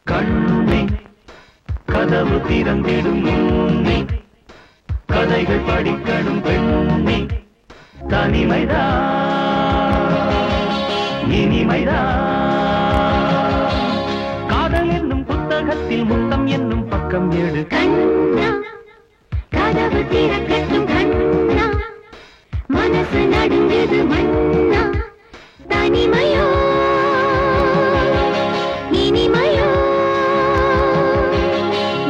கண்ணே கதவு திறந்திடும் முன்னே கதைகள் படிக்கணும் பெண்ணே தனிமைதான் இனிமைதான் காதல் என்னும் புத்தகத்தில் முத்தம் என்னும் பக்கம் எடு கண்ணா கதவு திறக்கட்டும் கண்ணா மனசு நடுங்குது மண்ணா தனிமையோ இனிமையோ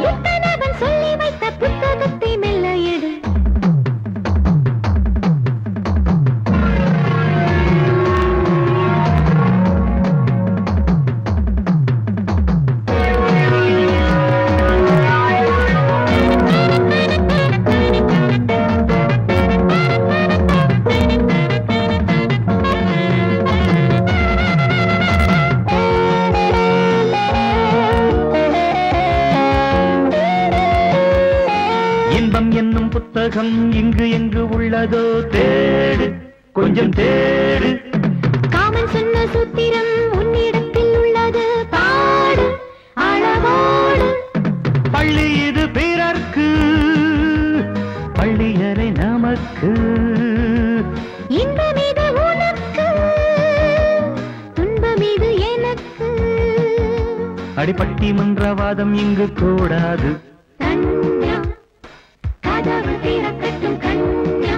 புத்தனவன் சொல்லி வைத்த புத்தகத்தை மெல்ல எடு இன்பம் என்னும் புத்தகம் இங்கு எங்கு உள்ளதோ தேடு கொஞ்சம் தேடு காமன் சொன்ன சூத்திரம் உன்னிடத்தில் உள்ளது பாடு அளவோடு பள்ளி இது பிறர்க்கு பள்ளியறை நமக்கு இன்பம் இது உனக்கு துன்பம் இது எனக்கு அடிப்பட்டி மன்றவாதம் இங்கு கூடாது கண்ணா கதவு திறக்கட்டும் கண்ணா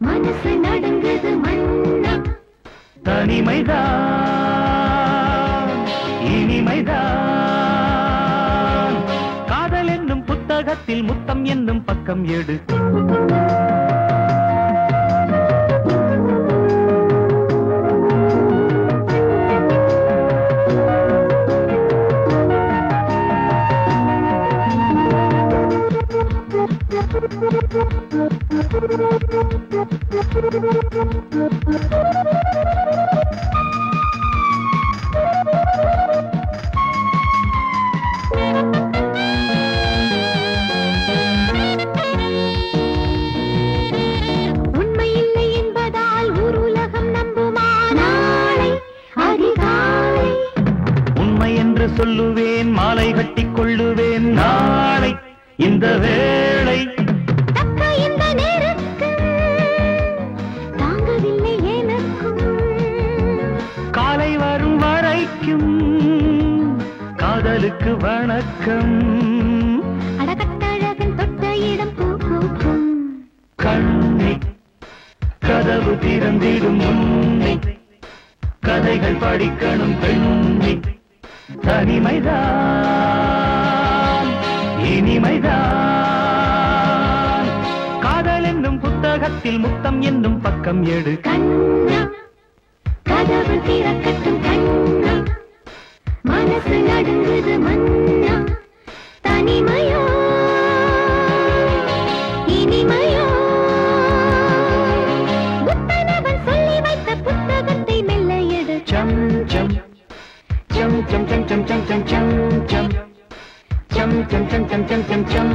மனசு நடுங்குது மண்ணா தனிமைதான் இனிமைதான் காதல் என்னும் புத்தகத்தில் முத்தம் என்னும் பக்கம் எடு உண்மை இல்லை என்பதால் ஊர் உலகம் நம்புமா நாளை அதிகாலை உண்மை என்று சொல்லுவேன் மாலை கட்டிக் கொள்ளுவேன் நாளை இந்த வேளை தக்க இந்த நேரத்தில் தாங்கவில்லை எனக்கும் காலை வரும் வரைக்கும் காதலுக்கு வணக்கம் அடகட்டழகன் தொட்ட இடம் பூ பூக்கும் கண்ணே கதவு திறந்திடும் முன்னே கதைகள் படிக்கணும் பெண்ணே தனிமைதான் இனிமைதான் காதல் என்னும் புத்தகத்தில் முத்தம் என்னும் பக்கம் எடு கண்ணா கதவு திறக்கட்டும் கண்ணா மனசு நடுங்குது மண்ணா தனிமையோ இனிமையோ புத்தனவன் சொல்லி வைத்த புத்தகத்தை மெல்ல எடு சம் சம் சம் சம் சம் சம் சம் சம் சம் சம் சம் சம் சம் சம் சம் சம்